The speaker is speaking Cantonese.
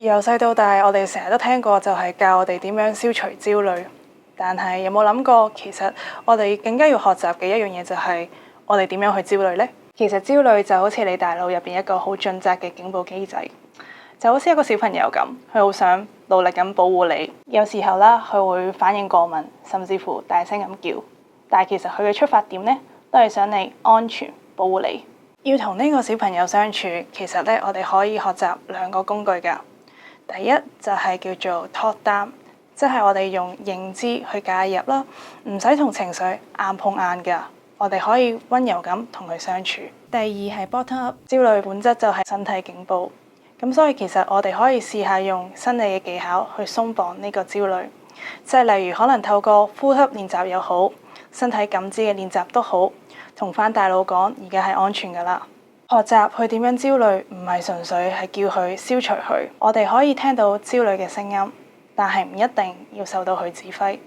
由細到大，我哋成日都聽過就係教我哋點樣消除焦慮，但係有冇諗過，其實我哋更加要學習嘅一樣嘢就係我哋點樣去焦慮呢？其實焦慮就好似你大腦入邊一個好盡責嘅警報機制，就好似一個小朋友咁，佢好想努力咁保護你。有時候啦，佢會反應過敏，甚至乎大聲咁叫。但係其實佢嘅出發點呢，都係想你安全，保護你。要同呢個小朋友相處，其實呢，我哋可以學習兩個工具㗎。第一就係叫做 talk down，即係我哋用認知去介入啦，唔使同情緒硬碰硬㗎，我哋可以溫柔咁同佢相處。第二係 bottom up，焦慮本質就係身體警報，咁所以其實我哋可以試下用心理嘅技巧去鬆綁呢個焦慮，即係例如可能透過呼吸練習又好，身體感知嘅練習都好，同返大腦講而家係安全㗎啦。學習去點樣焦慮，唔係純粹係叫佢消除佢，我哋可以聽到焦慮嘅聲音，但係唔一定要受到佢指揮。